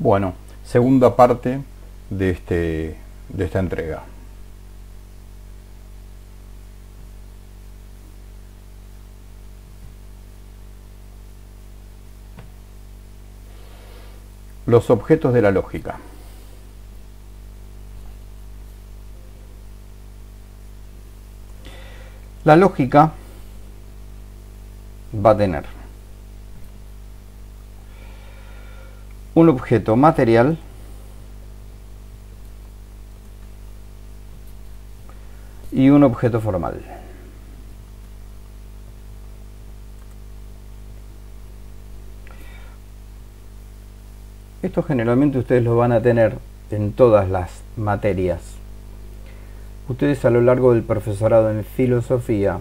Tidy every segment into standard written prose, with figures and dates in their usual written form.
Bueno, segunda parte de esta entrega. Los objetos de la lógica. La lógica va a tener un objeto material y un objeto formal. Esto generalmente ustedes lo van a tener en todas las materias. Ustedes a lo largo del profesorado en filosofía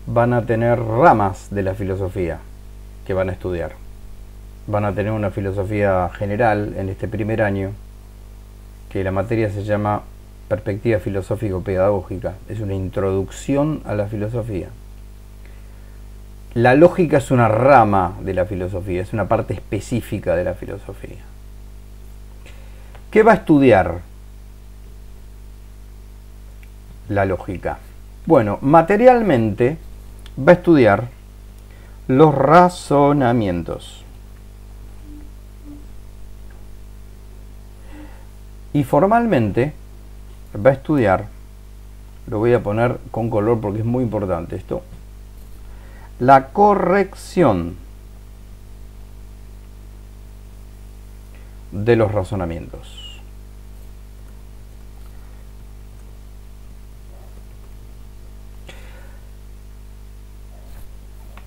van a tener ramas de la filosofía que van a estudiar. Van a tener una filosofía general en este primer año, que la materia se llama Perspectiva Filosófico-Pedagógica. Es una introducción a la filosofía. La lógica es una rama de la filosofía, es una parte específica de la filosofía. ¿Qué va a estudiar la lógica? Bueno, materialmente va a estudiar los razonamientos. Y formalmente va a estudiar, lo voy a poner con color porque es muy importante esto, la corrección de los razonamientos.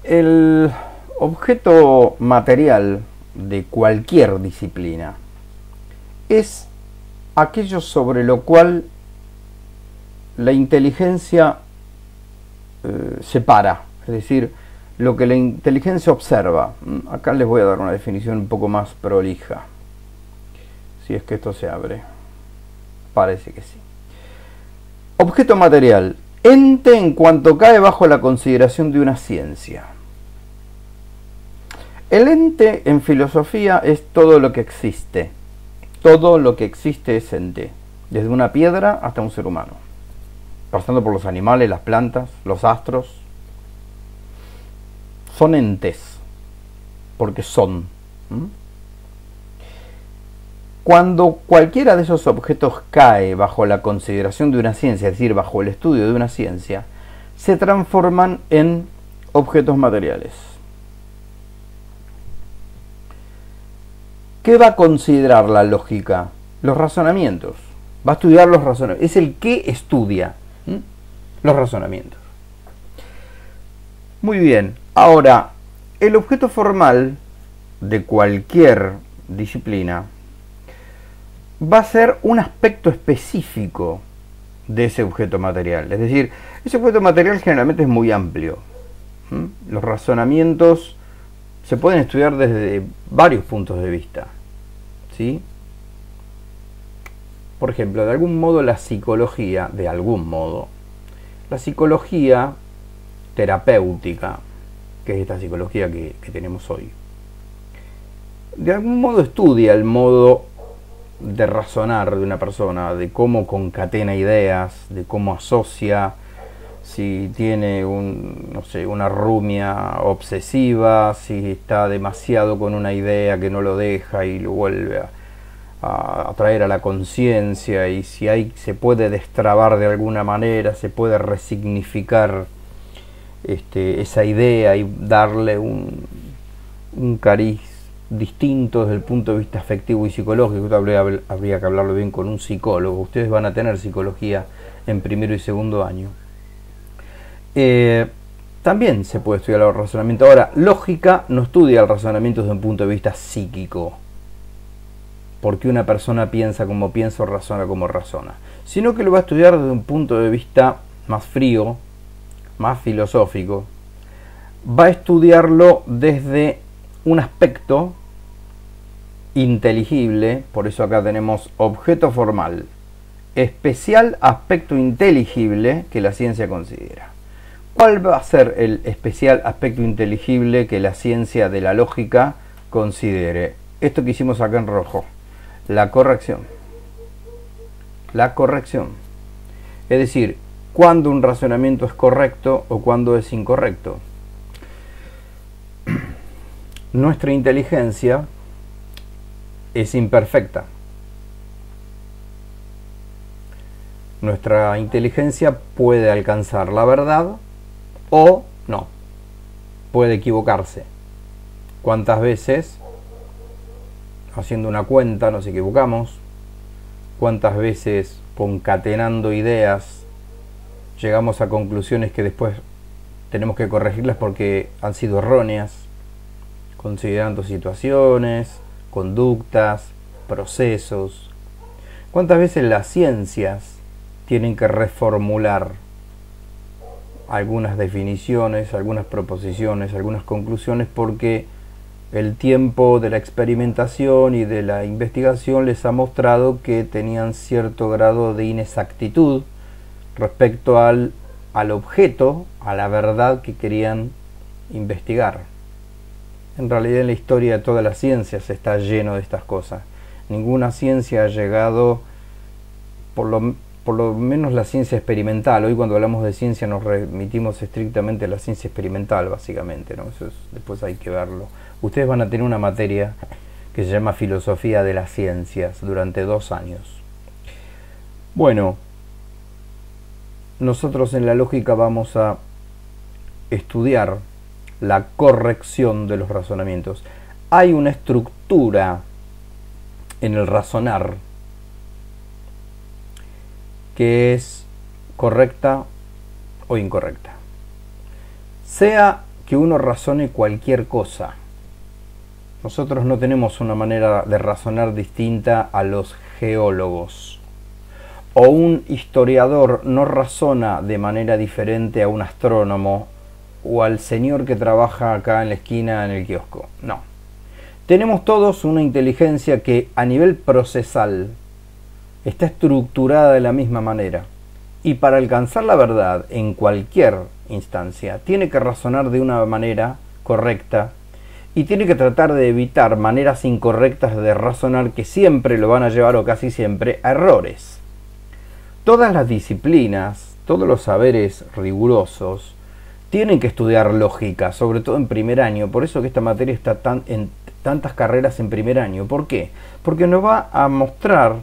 El objeto material de cualquier disciplina es aquello sobre lo cual la inteligencia se para, es decir, lo que la inteligencia observa. Acá les voy a dar una definición un poco más prolija, si es que esto se abre. Parece que sí. Objeto material, ente en cuanto cae bajo la consideración de una ciencia. El ente en filosofía es todo lo que existe. Todo lo que existe es ente, desde una piedra hasta un ser humano, pasando por los animales, las plantas, los astros. Son entes, porque son. Cuando cualquiera de esos objetos cae bajo la consideración de una ciencia, es decir, bajo el estudio de una ciencia, se transforman en objetos materiales. ¿Qué va a considerar la lógica? Los razonamientos. Va a estudiar los razonamientos. Es el que estudia los razonamientos. Muy bien. Ahora, el objeto formal de cualquier disciplina va a ser un aspecto específico de ese objeto material. Es decir, ese objeto material generalmente es muy amplio. Los razonamientos se pueden estudiar desde varios puntos de vista. ¿Sí? Por ejemplo, de algún modo la psicología, la psicología terapéutica, que es esta psicología que tenemos hoy, de algún modo estudia el modo de razonar de una persona, de cómo concatena ideas, de cómo asocia, si tiene una rumia obsesiva, si está demasiado con una idea que no lo deja y lo vuelve a traer a la conciencia, y si se puede destrabar de alguna manera, se puede resignificar esa idea y darle un cariz distinto desde el punto de vista afectivo y psicológico. Habría que hablarlo bien con un psicólogo. Ustedes van a tener psicología en primero y segundo año. También se puede estudiar el razonamiento. Ahora, lógica no estudia el razonamiento desde un punto de vista psíquico, porque una persona piensa como piensa o razona como razona, sino que lo va a estudiar desde un punto de vista más frío, más filosófico. Va a estudiarlo desde un aspecto inteligible, por eso acá tenemos objeto formal, especial aspecto inteligible que la ciencia considera. ¿Cuál va a ser el especial aspecto inteligible que la ciencia de la lógica considere? esto que hicimos acá en rojo, la corrección. La corrección. Es decir, cuándo un razonamiento es correcto o cuándo es incorrecto. Nuestra inteligencia es imperfecta. Nuestra inteligencia puede alcanzar la verdad o no. Puede equivocarse. ¿Cuántas veces, haciendo una cuenta, nos equivocamos? ¿Cuántas veces, concatenando ideas, llegamos a conclusiones que después tenemos que corregirlas porque han sido erróneas, considerando situaciones, conductas, procesos? ¿Cuántas veces las ciencias tienen que reformular algunas definiciones, algunas proposiciones, algunas conclusiones porque el tiempo de la experimentación y de la investigación les ha mostrado que tenían cierto grado de inexactitud respecto al objeto, a la verdad que querían investigar? En realidad en la historia de todas las ciencias está lleno de estas cosas. Ninguna ciencia ha llegado, por lo menos la ciencia experimental. Hoy cuando hablamos de ciencia nos remitimos estrictamente a la ciencia experimental, básicamente, ¿no? Eso después hay que verlo. Ustedes van a tener una materia que se llama Filosofía de las Ciencias durante 2 años. Bueno, nosotros en la lógica vamos a estudiar la corrección de los razonamientos. Hay una estructura en el razonar que es correcta o incorrecta. Sea que uno razone cualquier cosa, nosotros no tenemos una manera de razonar distinta a los geólogos. O un historiador no razona de manera diferente a un astrónomo o al señor que trabaja acá en la esquina en el kiosco. No. Tenemos todos una inteligencia que a nivel procesal está estructurada de la misma manera. Y para alcanzar la verdad en cualquier instancia, tiene que razonar de una manera correcta y tiene que tratar de evitar maneras incorrectas de razonar que siempre lo van a llevar, o casi siempre, a errores. Todas las disciplinas, todos los saberes rigurosos, tienen que estudiar lógica, sobre todo en primer año. Por eso que esta materia está en tantas carreras en primer año. ¿Por qué? Porque nos va a mostrar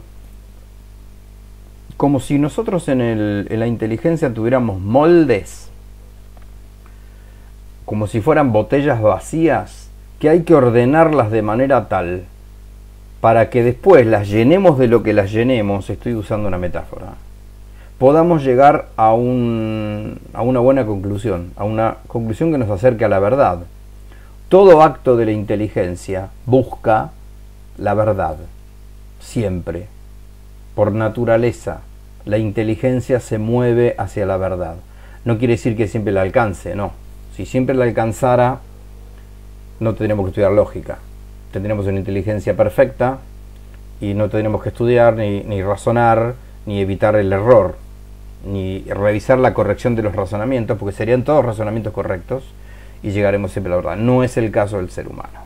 como si nosotros en la inteligencia tuviéramos moldes, como si fueran botellas vacías, que hay que ordenarlas de manera tal para que después las llenemos de lo que las llenemos. Estoy usando una metáfora. Podamos llegar a una buena conclusión, a una conclusión que nos acerque a la verdad. Todo acto de la inteligencia busca la verdad, siempre. Por naturaleza, la inteligencia se mueve hacia la verdad. No quiere decir que siempre la alcance, no. Si siempre la alcanzara, no tendríamos que estudiar lógica. Tendríamos una inteligencia perfecta y no tendríamos que estudiar, ni razonar, ni evitar el error, ni revisar la corrección de los razonamientos, porque serían todos razonamientos correctos y llegaremos siempre a la verdad. No es el caso del ser humano.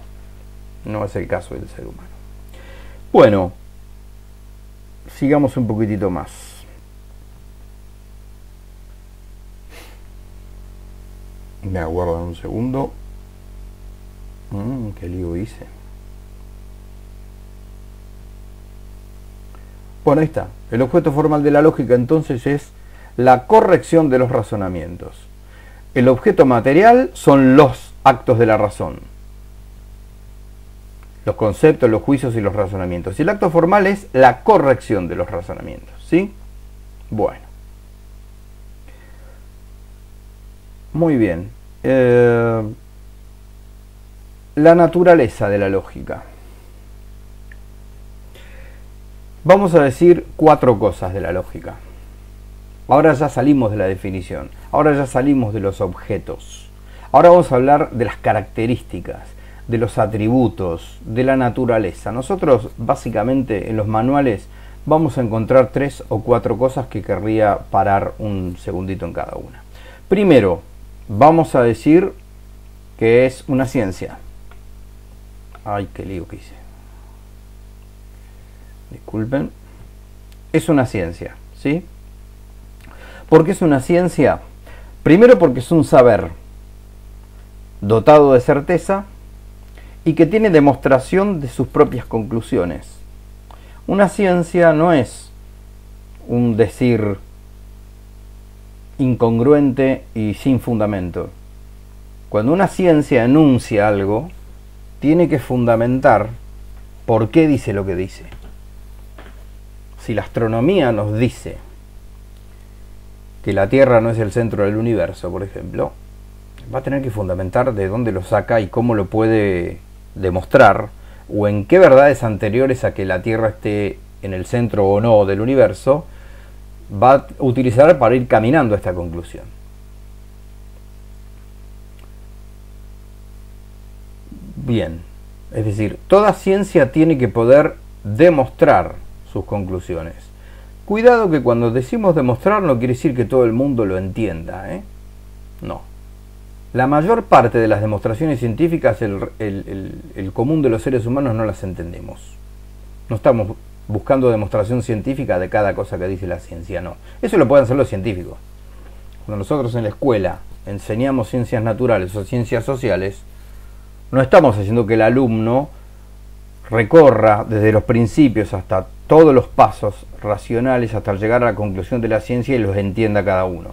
No es el caso del ser humano. Bueno, sigamos un poquitito más. Me aguardan un segundo. Qué lío hice. Bueno, ahí está. El objeto formal de la lógica entonces es la corrección de los razonamientos. El objeto material son los actos de la razón, los conceptos, los juicios y los razonamientos. Y el acto formal es la corrección de los razonamientos. ¿Sí? Bueno. Muy bien. La naturaleza de la lógica. Vamos a decir 4 cosas de la lógica. Ahora ya salimos de la definición. Ahora ya salimos de los objetos. Ahora vamos a hablar de las características, de los atributos, de la naturaleza. Nosotros básicamente en los manuales vamos a encontrar 3 o 4 cosas que querría parar un segundito en cada una. Primero, vamos a decir que es una ciencia. Ay, qué lío que hice. disculpen, es una ciencia, ¿sí? ¿Por qué es una ciencia? Primero porque es un saber dotado de certeza y que tiene demostración de sus propias conclusiones. Una ciencia no es un decir incongruente y sin fundamento. Cuando una ciencia enuncia algo, tiene que fundamentar por qué dice lo que dice. Si la astronomía nos dice que la Tierra no es el centro del universo, por ejemplo, va a tener que fundamentar de dónde lo saca y cómo lo puede demostrar, o en qué verdades anteriores a que la Tierra esté en el centro o no del universo, va a utilizar para ir caminando a esta conclusión. Bien, es decir, toda ciencia tiene que poder demostrar sus conclusiones. Cuidado que cuando decimos demostrar no quiere decir que todo el mundo lo entienda, ¿eh? No. La mayor parte de las demostraciones científicas, el común de los seres humanos no las entendemos. No estamos buscando demostración científica de cada cosa que dice la ciencia, no. Eso lo pueden hacer los científicos. Cuando nosotros en la escuela enseñamos ciencias naturales o ciencias sociales, no estamos haciendo que el alumno recorra desde los principios hasta todos los pasos racionales hasta llegar a la conclusión de la ciencia y los entienda cada uno.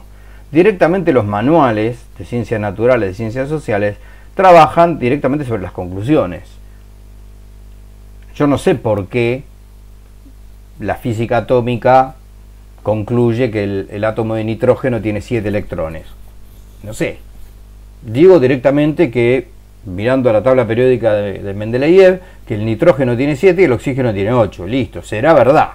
Directamente los manuales de ciencias naturales, de ciencias sociales, trabajan directamente sobre las conclusiones. Yo no sé por qué la física atómica concluye que el átomo de nitrógeno tiene 7 electrones. No sé. Digo directamente que, mirando a la tabla periódica de Mendeleev, que el nitrógeno tiene 7 y el oxígeno tiene 8. Listo, será verdad.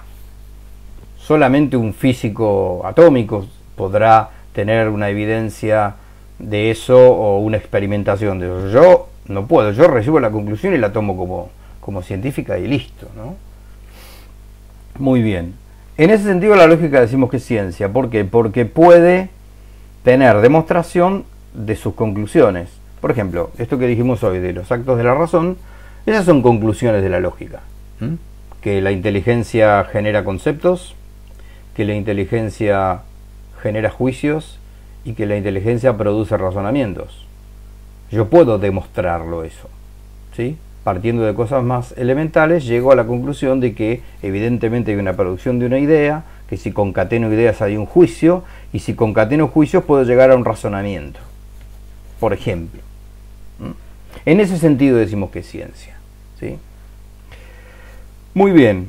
Solamente un físico atómico podrá tener una evidencia de eso o una experimentación de eso. Yo no puedo, yo recibo la conclusión y la tomo como científica y listo, ¿no? Muy bien. En ese sentido la lógica decimos que es ciencia. ¿Por qué? Porque puede tener demostración de sus conclusiones. Por ejemplo, esto que dijimos hoy de los actos de la razón, esas son conclusiones de la lógica. Que la inteligencia genera conceptos, que la inteligencia genera juicios y que la inteligencia produce razonamientos. Yo puedo demostrarlo eso, ¿sí? Partiendo de cosas más elementales, llego a la conclusión de que evidentemente hay una producción de una idea, que si concateno ideas hay un juicio, y si concateno juicios puedo llegar a un razonamiento, por ejemplo. En ese sentido decimos que es ciencia, ¿sí? Muy bien.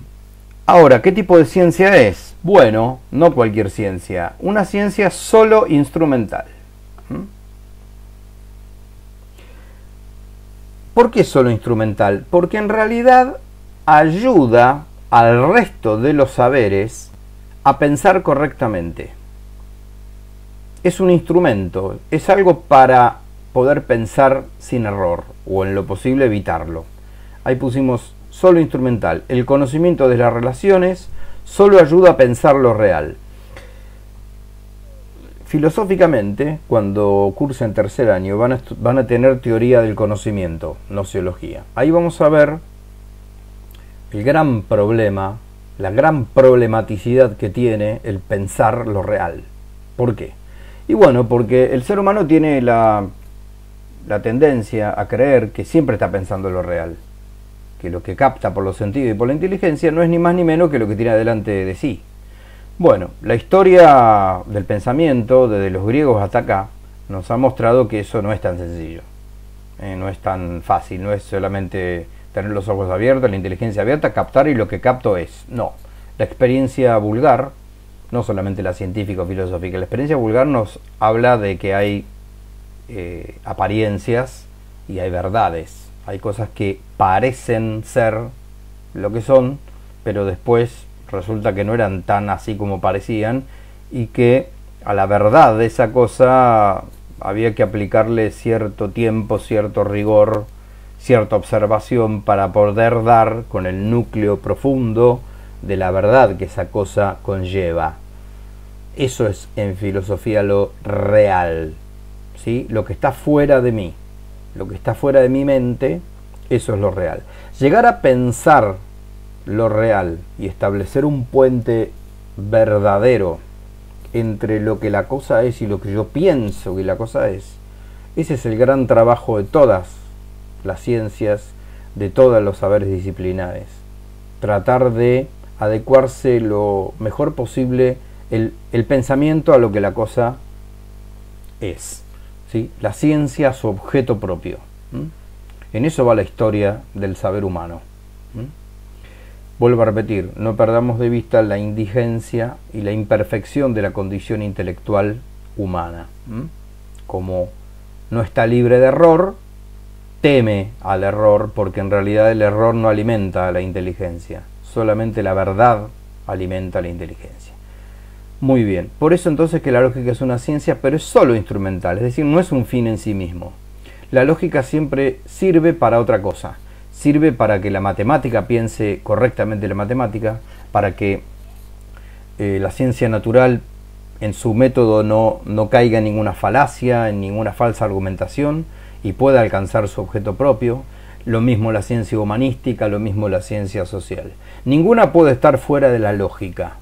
Ahora, ¿qué tipo de ciencia es? Bueno, no cualquier ciencia, una ciencia solo instrumental. ¿Por qué solo instrumental? Porque en realidad ayuda al resto de los saberes a pensar correctamente. Es un instrumento, es algo para poder pensar sin error, o en lo posible evitarlo. Ahí pusimos solo instrumental. El conocimiento de las relaciones solo ayuda a pensar lo real. Filosóficamente, cuando cursen tercer año, van a tener teoría del conocimiento, nociología. Ahí vamos a ver el gran problema, la gran problematicidad que tiene el pensar lo real. ¿Por qué? Y bueno, porque el ser humano tiene la tendencia a creer que siempre está pensando lo real, que lo que capta por los sentidos y por la inteligencia no es ni más ni menos que lo que tiene delante de sí. Bueno, la historia del pensamiento, desde los griegos hasta acá, nos ha mostrado que eso no es tan sencillo, no es tan fácil, no es solamente tener los ojos abiertos, la inteligencia abierta, captar y lo que capto es. No, la experiencia vulgar, no solamente la científica o filosófica, la experiencia vulgar nos habla de que hay apariencias y hay verdades. Hay cosas que parecen ser lo que son, pero después resulta que no eran tan así como parecían y que a la verdad de esa cosa había que aplicarle cierto tiempo, cierto rigor, cierta observación para poder dar con el núcleo profundo de la verdad que esa cosa conlleva. Eso es en filosofía lo real, ¿sí? Lo que está fuera de mí, lo que está fuera de mi mente, eso es lo real. Llegar a pensar lo real y establecer un puente verdadero entre lo que la cosa es y lo que yo pienso que la cosa es, ese es el gran trabajo de todas las ciencias, de todos los saberes disciplinares. Tratar de adecuarse lo mejor posible el pensamiento a lo que la cosa es, ¿sí? La ciencia a su objeto propio. En eso va la historia del saber humano. Vuelvo a repetir, no perdamos de vista la indigencia y la imperfección de la condición intelectual humana. Como no está libre de error, teme al error, porque en realidad el error no alimenta a la inteligencia, solamente la verdad alimenta la inteligencia. Muy bien, por eso entonces que la lógica es una ciencia, pero es solo instrumental, es decir, no es un fin en sí mismo. La lógica siempre sirve para otra cosa, sirve para que la matemática piense correctamente la matemática, para que la ciencia natural en su método no caiga en ninguna falacia, en ninguna falsa argumentación y pueda alcanzar su objeto propio. Lo mismo la ciencia humanística, lo mismo la ciencia social. Ninguna puede estar fuera de la lógica.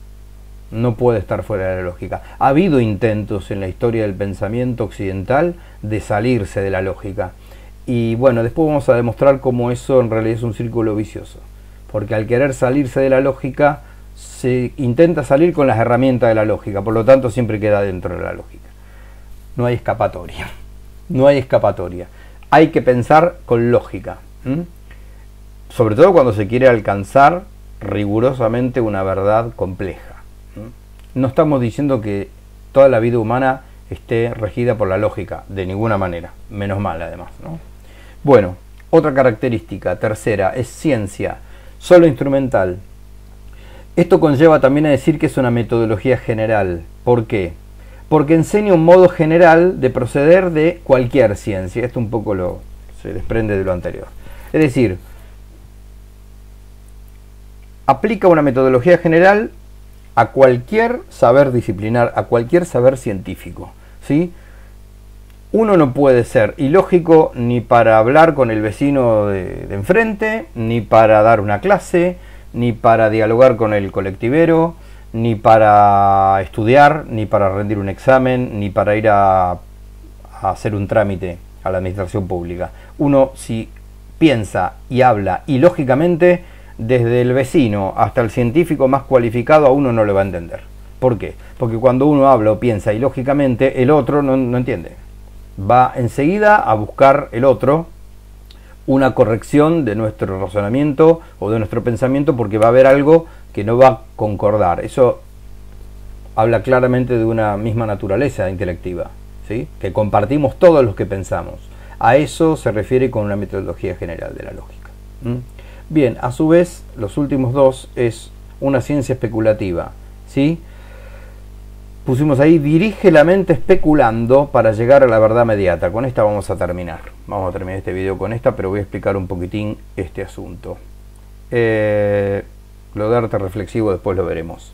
No puede estar fuera de la lógica. Ha habido intentos en la historia del pensamiento occidental de salirse de la lógica. Y bueno, después vamos a demostrar cómo eso en realidad es un círculo vicioso. Porque al querer salirse de la lógica, se intenta salir con las herramientas de la lógica. Por lo tanto, siempre queda dentro de la lógica. No hay escapatoria. No hay escapatoria. Hay que pensar con lógica. Sobre todo cuando se quiere alcanzar rigurosamente una verdad compleja. No estamos diciendo que toda la vida humana esté regida por la lógica, de ninguna manera, menos mal además, ¿no? Bueno, otra característica, tercera, es ciencia, solo instrumental. Esto conlleva también a decir que es una metodología general. ¿Por qué? Porque enseña un modo general de proceder de cualquier ciencia. Esto un poco se desprende de lo anterior. Es decir, aplica una metodología general a cualquier saber disciplinar, a cualquier saber científico, ¿sí? Uno no puede ser ilógico ni para hablar con el vecino de enfrente, ni para dar una clase, ni para dialogar con el colectivero, ni para estudiar, ni para rendir un examen, ni para ir a hacer un trámite a la administración pública. Uno, si piensa y habla ilógicamente, desde el vecino hasta el científico más cualificado, a uno no le va a entender. ¿Por qué? Porque cuando uno habla o piensa ilógicamente, el otro no entiende. Va enseguida a buscar el otro una corrección de nuestro razonamiento o de nuestro pensamiento, porque va a haber algo que no va a concordar. Eso habla claramente de una misma naturaleza intelectiva, ¿sí? Que compartimos todos los que pensamos. A eso se refiere con una metodología general de la lógica. Bien, a su vez, los últimos dos es una ciencia especulativa, ¿sí? Pusimos ahí, dirige la mente especulando para llegar a la verdad inmediata. Con esta vamos a terminar. Vamos a terminar este video con esta, pero voy a explicar un poquitín este asunto. Lo de arte reflexivo después lo veremos.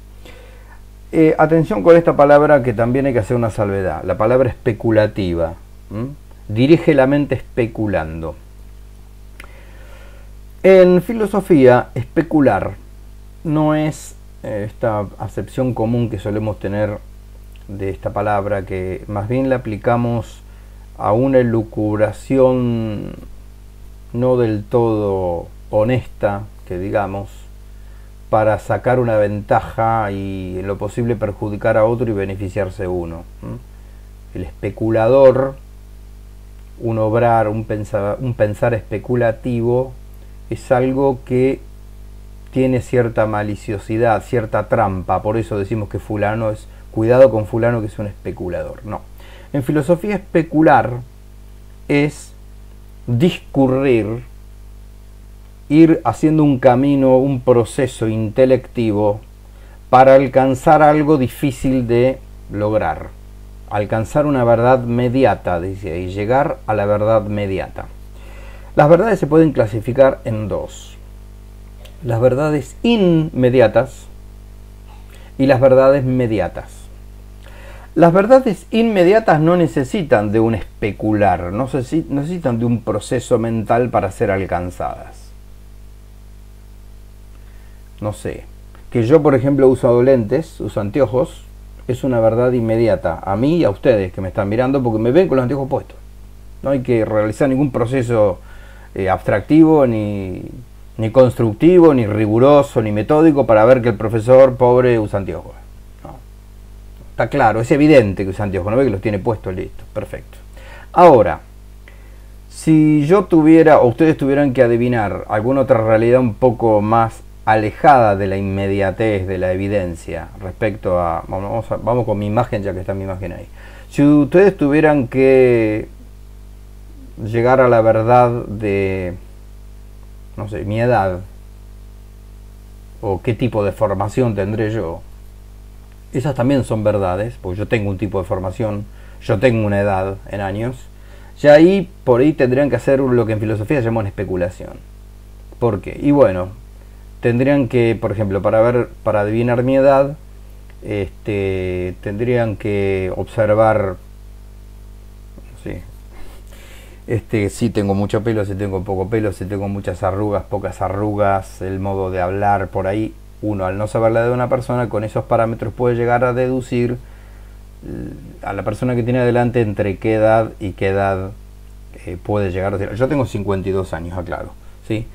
Atención con esta palabra, que también hay que hacer una salvedad. La palabra especulativa. Dirige la mente especulando. En filosofía, especular no es esta acepción común que solemos tener de esta palabra, que más bien la aplicamos a una elucubración no del todo honesta, que digamos, para sacar una ventaja y en lo posible perjudicar a otro y beneficiarse uno. El especulador, un obrar, un pensar especulativo, es algo que tiene cierta maliciosidad, cierta trampa. Por eso decimos que fulano es, cuidado con fulano que es un especulador. No. En filosofía, especular es discurrir, ir haciendo un camino, un proceso intelectivo para alcanzar algo difícil de lograr. Alcanzar una verdad mediata, dice ahí, llegar a la verdad mediata. Las verdades se pueden clasificar en dos: las verdades inmediatas y las verdades mediatas. Las verdades inmediatas no necesitan de un especular, no necesitan de un proceso mental para ser alcanzadas. no sé, que yo por ejemplo uso lentes, uso anteojos, es una verdad inmediata a mí y a ustedes que me están mirando porque me ven con los anteojos puestos. No hay que realizar ningún proceso abstractivo, ni constructivo, ni riguroso, ni metódico para ver que el profesor pobre usa anteojos. No. Está claro, es evidente que usa anteojos, no ve que los tiene puestos, listo, perfecto. Ahora, si yo tuviera, o ustedes tuvieran que adivinar alguna otra realidad un poco más alejada de la inmediatez, de la evidencia, respecto a... Vamos con mi imagen, ya que está mi imagen ahí. Si ustedes tuvieran que llegar a la verdad de, no sé, mi edad, o qué tipo de formación tendré yo, esas también son verdades, porque yo tengo un tipo de formación, yo tengo una edad en años, ya ahí, por ahí tendrían que hacer lo que en filosofía se llama una especulación. ¿Por qué? Y bueno, tendrían que, por ejemplo, para adivinar mi edad, tendrían que observar, si tengo mucho pelo, si tengo poco pelo, si tengo muchas arrugas, pocas arrugas, el modo de hablar, por ahí. Uno, al no saber la edad de una persona, con esos parámetros puede llegar a deducir a la persona que tiene adelante entre qué edad y qué edad puede llegar a ser. Yo tengo 52 años, aclaro, ¿sí?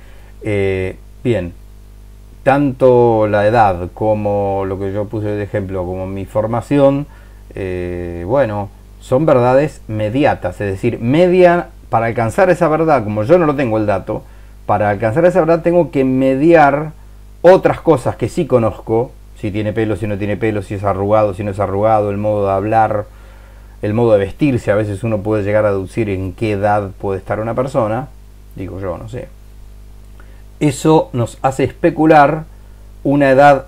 Bien, tanto la edad como lo que yo puse de ejemplo, como mi formación, bueno, son verdades mediatas, es decir, para alcanzar esa verdad, como yo no lo tengo el dato, para alcanzar esa verdad tengo que mediar otras cosas que sí conozco, si tiene pelo, si no tiene pelo, si es arrugado, si no es arrugado, el modo de hablar, el modo de vestirse. A veces uno puede llegar a deducir en qué edad puede estar una persona, digo yo, no sé. Eso nos hace especular una edad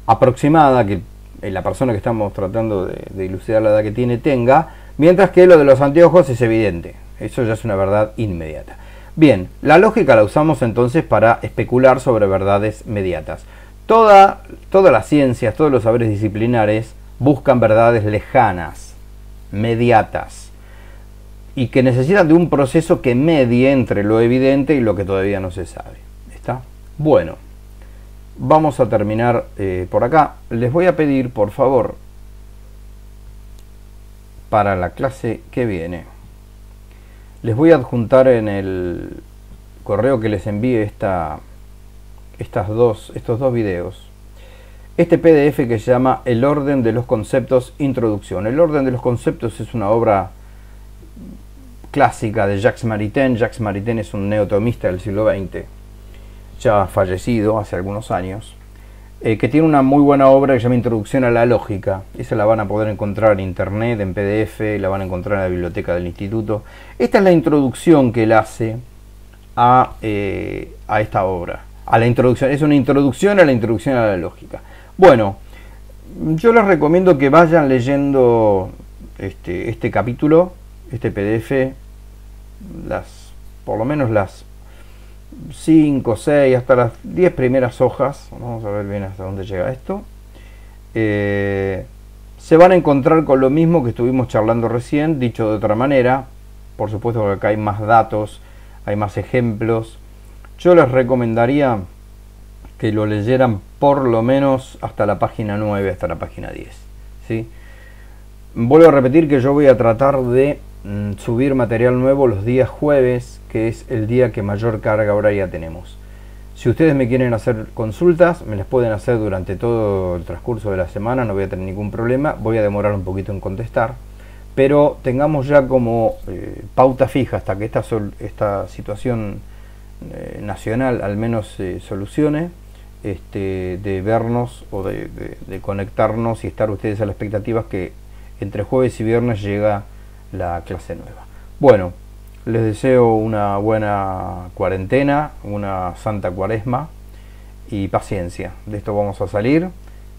aproximada que la persona que estamos tratando de dilucidar la edad que tiene tenga, mientras que lo de los anteojos es evidente. Eso ya es una verdad inmediata. Bien, la lógica la usamos entonces para especular sobre verdades mediatas. Todas las ciencias, todos los saberes disciplinares buscan verdades lejanas, mediatas, y que necesitan de un proceso que medie entre lo evidente y lo que todavía no se sabe. ¿Está? Bueno, vamos a terminar por acá. Les voy a pedir, por favor, para la clase que viene, les voy a adjuntar en el correo que les envíe estos dos videos, este PDF que se llama El orden de los conceptos, introducción. El orden de los conceptos es una obra clásica de Jacques Maritain. Jacques Maritain es un neotomista del siglo XX, ya fallecido hace algunos años, que tiene una muy buena obra que se llama Introducción a la Lógica. Esa la van a poder encontrar en internet, en PDF, la van a encontrar en la biblioteca del instituto. Esta es la introducción que él hace a esta obra. A la introducción, es una introducción a la lógica. Bueno, yo les recomiendo que vayan leyendo este capítulo, este PDF, por lo menos las 5, 6, hasta las 10 primeras hojas. Vamos a ver bien hasta dónde llega esto. Se van a encontrar con lo mismo que estuvimos charlando recién, dicho de otra manera. Por supuesto que acá hay más datos, hay más ejemplos. Yo les recomendaría que lo leyeran por lo menos hasta la página 9, hasta la página 10, ¿sí? Vuelvo a repetir que yo voy a tratar de subir material nuevo los días jueves, que es el día que mayor carga horaria tenemos. Si ustedes me quieren hacer consultas, me las pueden hacer durante todo el transcurso de la semana, no voy a tener ningún problema. Voy a demorar un poquito en contestar, pero tengamos ya como pauta fija hasta que esta situación nacional al menos se solucione, de vernos o de conectarnos y estar ustedes a la expectativa que entre jueves y viernes llega la clase nueva. Bueno, les deseo una buena cuarentena, una santa cuaresma y paciencia. De esto vamos a salir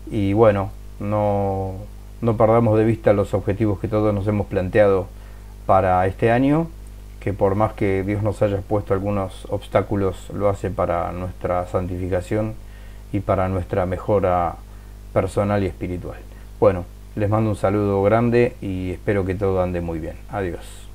y bueno, no perdamos de vista los objetivos que todos nos hemos planteado para este año, que por más que Dios nos haya puesto algunos obstáculos, lo hace para nuestra santificación y para nuestra mejora personal y espiritual. Bueno, les mando un saludo grande y espero que todo ande muy bien. Adiós.